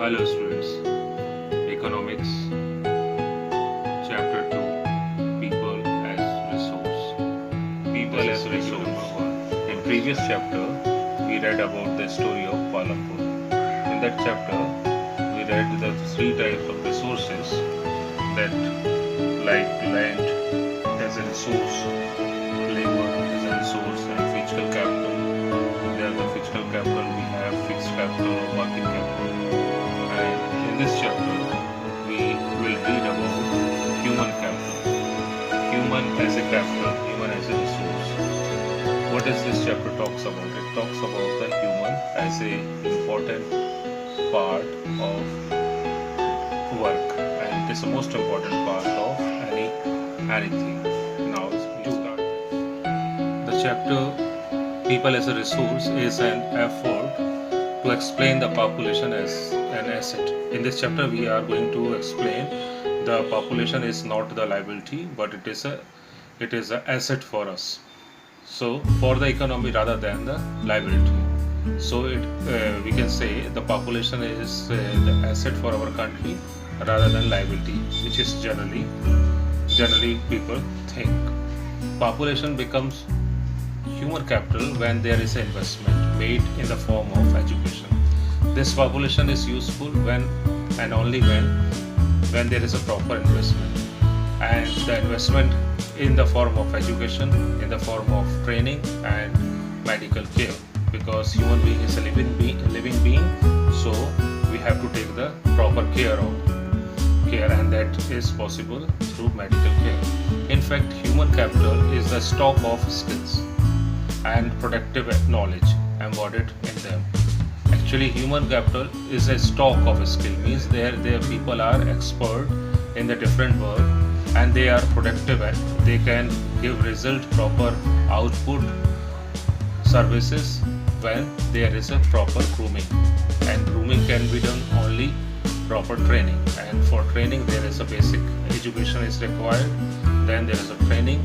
Hello students, Economics, Chapter 2, People as Resource. People as Resource. In previous chapter, we read about the story of Palampur. In that chapter, we read the three types of resources that like land as a resource, labor as a resource, and physical capital. There the physical capital, we have fixed capital or working capital. And in this chapter, we will read about human capital. Human as a capital, human as a resource. What does this chapter talks about? It talks about the human as a important part of work, and it is the most important part of anything. Now we start. The chapter People as a Resource is an effort to explain the population as an asset. In this chapter, we are going to explain the population is not the liability, but it is an asset for us. So for the economy rather than the liability. So we can say the population is the asset for our country rather than liability, which is generally people think. Population becomes human capital when there is an investment made in the form of education. This population is useful when and only when there is a proper investment, and the investment in the form of education, in the form of training and medical care, because human being is a living being, so we have to take the proper care, and that is possible through medical care. In fact, human capital is the stock of skills and productive knowledge embodied in them. Actually, human capital is a stock of a skill, means their people are expert in the different work, and they are productive and they can give result, proper output services when there is a proper grooming, and grooming can be done only proper training, and for training there is a basic education is required, then there is a training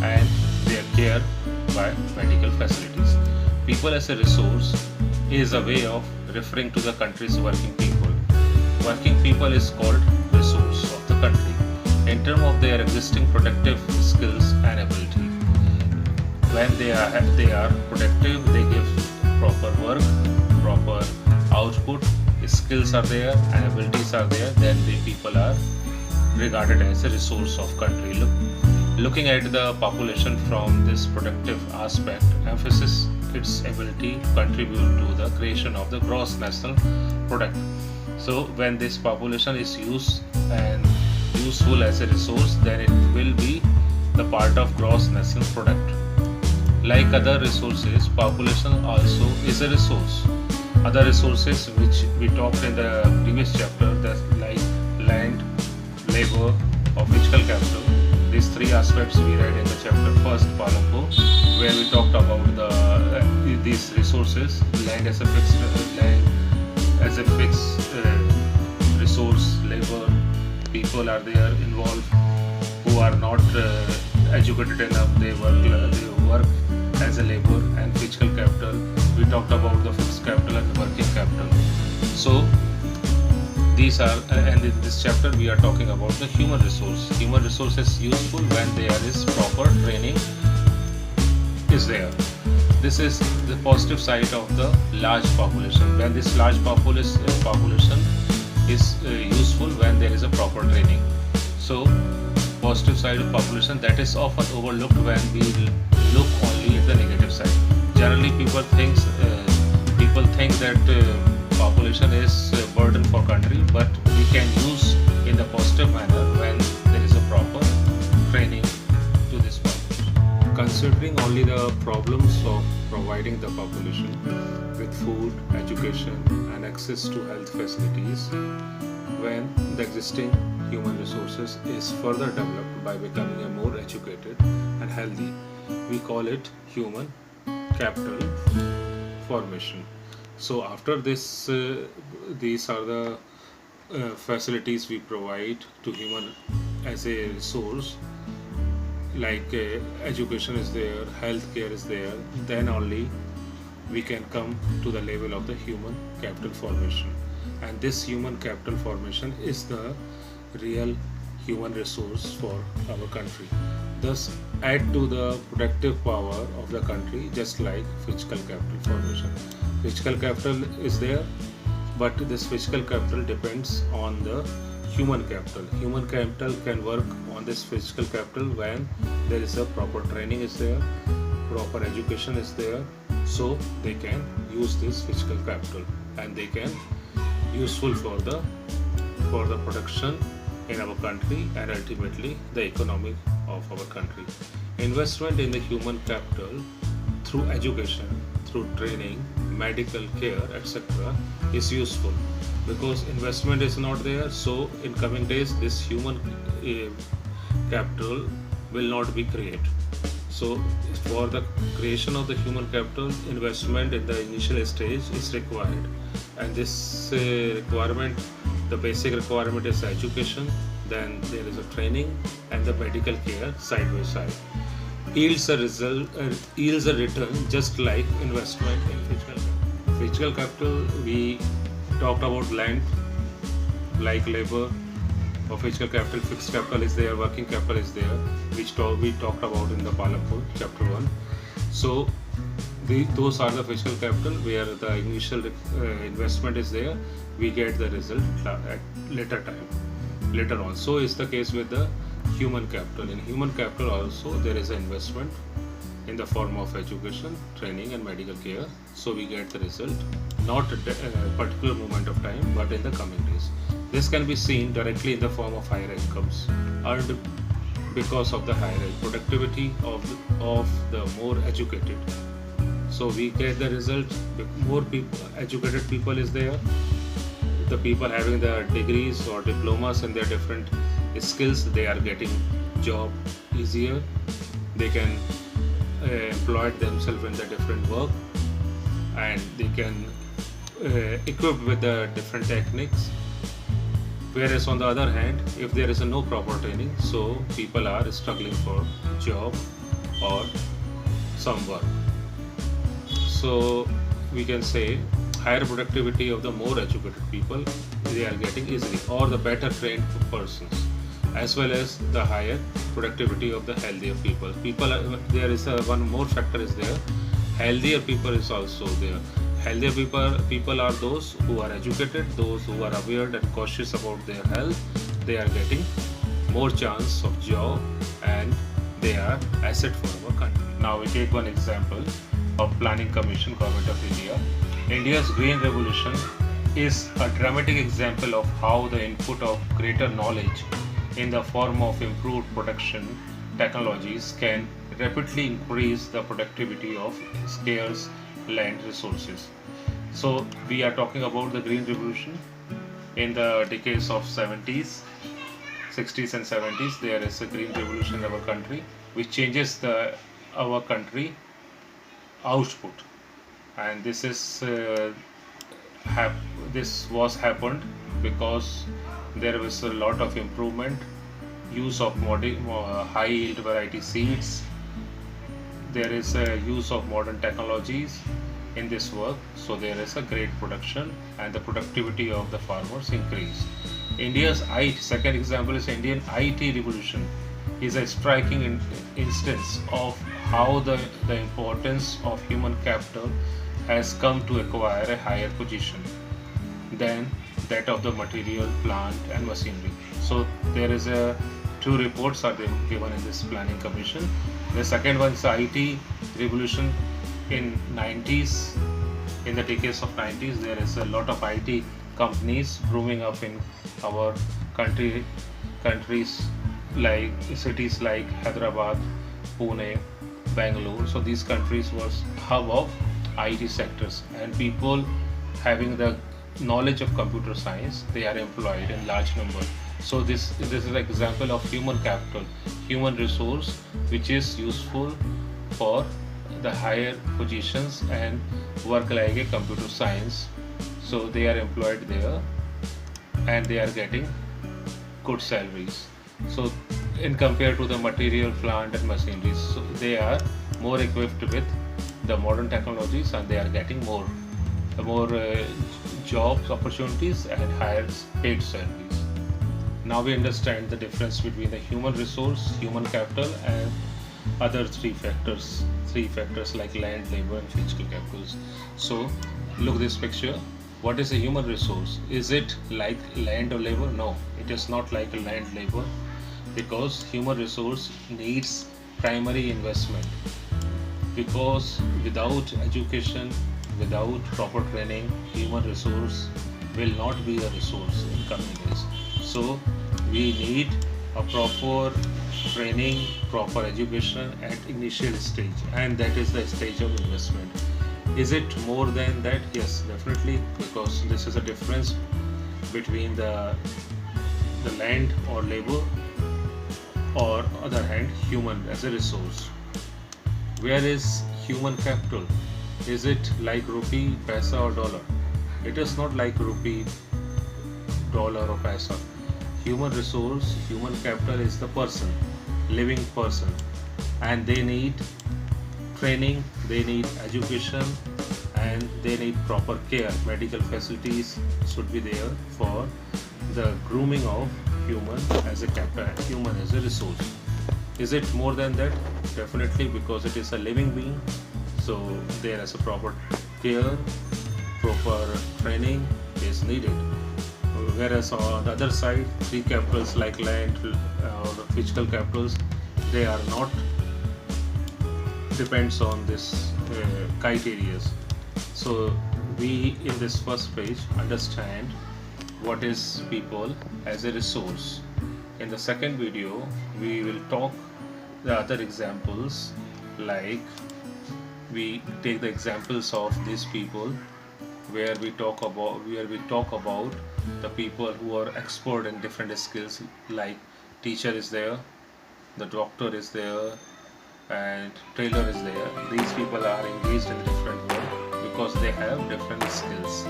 and their care by medical facilities. People as a resource is a way of referring to the country's working people. Working people is called resource of the country in terms of their existing productive skills and ability. When they are productive, they give proper work, proper output, skills are there and abilities are there, then the people are regarded as a resource of country. Looking at the population from this productive aspect, emphasis its ability to contribute to the creation of the gross national product. So when this population is used and useful as a resource, then it will be the part of gross national product. Like other resources, population also is a resource. Other resources which we talked in the previous chapter, that like land, labor or physical capital. These three aspects we read in the chapter first, Palampur, where we talked about these resources. Land as a fixed resource, labor, people are there involved who are not educated enough. They work as a labor, and physical capital. We talked about the fixed capital and the working capital. So these are, and in this chapter we are talking about the human resource. Human resource is useful when there is proper training is there. This is the positive side of the large population. When this large population is useful when there is a proper training. So positive side of population that is often overlooked when we look only at the negative side. Generally, people think that population is a burden for country, but we can use in the positive manner when there is a proper training to this population. Considering only the problems of providing the population with food, education and access to health facilities, when the existing human resources is further developed by becoming a more educated and healthy, we call it human capital formation. So after this, these are the facilities we provide to human as a resource, like education is there, healthcare is there, then only we can come to the level of the human capital formation. and this human capital formation is the real human resource for our country, thus add to the productive power of the country, just like physical capital formation. Physical capital is there, but this physical capital depends on the human capital. Human capital can work on this physical capital when there is a proper training is there, proper education is there, so they can use this physical capital and they can useful for the production in our country and ultimately the economy of our country. Investment in the human capital through education, through training, medical care, etc. is useful, because investment is not there, so in coming days this human capital will not be created. So for the creation of the human capital, investment in the initial stage is required, and this requirement, the basic requirement is education, then there is a training and the medical care side by side. Yields a return just like investment in physical capital. Physical capital, we talked about land, like labor. For physical capital, fixed capital is there, working capital is there, which we talked about in the Palampur chapter 1. So those are the physical capital where the initial investment is there, we get the result at later on. So is the case with the human capital. In human capital also there is an investment in the form of education, training and medical care, so we get the result not at a particular moment of time but in the coming days. This can be seen directly in the form of higher incomes earned because of the higher productivity of the more educated. So we get the result, more educated people is there, the people having the degrees or diplomas and their different skills, they are getting job easier, they can employ themselves in the different work, and they can equip with the different techniques. Whereas on the other hand, if there is no proper training, so people are struggling for job or some work. So we can say higher productivity of the more educated people, they are getting easily, or the better trained persons, as well as the higher productivity of the healthier people. There is one more factor is there. Healthier people is also there. Healthier people are those who are educated, those who are aware and cautious about their health. They are getting more chance of job and they are asset for our country. Now we take one example of Planning Commission, Government of India. India's Green Revolution is a dramatic example of how the input of greater knowledge in the form of improved production technologies can rapidly increase the productivity of scarce land resources. So we are talking about the Green Revolution. In the decades of 70s, 60s and 70s, there is a Green Revolution in our country which changes our country output, and this was happened because there was a lot of improvement, use of high yield variety seeds, there is a use of modern technologies in this work, so there is a great production and the productivity of the farmers increased. Second example is Indian IT revolution is a striking instance of how the importance of human capital has come to acquire a higher position than that of the material, plant and machinery. So there is two reports are given in this Planning Commission. The second one is the IT revolution in 90s. In the decades of 90s, there is a lot of IT companies growing up in our countries, like cities like Hyderabad, Pune, Bangalore. So these countries was hub of IT sectors, and people having the knowledge of computer science, they are employed in large number. So this is an example of human capital, human resource which is useful for the higher positions and work like a computer science. So they are employed there and they are getting good salaries. So in compared to the material, plant and machinery, so they are more equipped with the modern technologies and they are getting more jobs opportunities and higher paid salaries. Now we understand the difference between the human resource, human capital, and other three factors like land, labor, and physical capitals. So look this picture. What is a human resource? Is it like land or labor? No, it is not like a land labor, because human resource needs primary investment, because without education, without proper training, human resource will not be a resource in coming days. So we need a proper training, proper education at initial stage, and that is the stage of investment. Is it more than that? Yes, definitely, because this is a difference between the land or labor, or other hand human as a resource. Where is human capital? Is it like rupee, paisa, or dollar? It is not like rupee, dollar, or paisa. Human resource, human capital is the person, living person, and they need training, they need education, and they need proper care. Medical facilities should be there for the grooming of human as a capital, human as a resource. Is it more than that? Definitely, because it is a living being. So there is a proper care, proper training is needed. Whereas on the other side, three capitals like land or physical capitals, they are not depends on this criteria. So we in this first page understand what is people as a resource. In the second video, we will talk the other examples, like we take the examples of these people where we talk about the people who are expert in different skills, like teacher is there, the doctor is there, and tailor is there. These people are engaged in different work because they have different skills,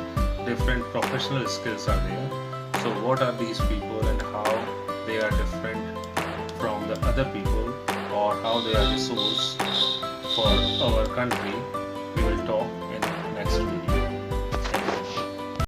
different professional skills are there. So what are these people and how they are different from the other people, or how they are resource for our country?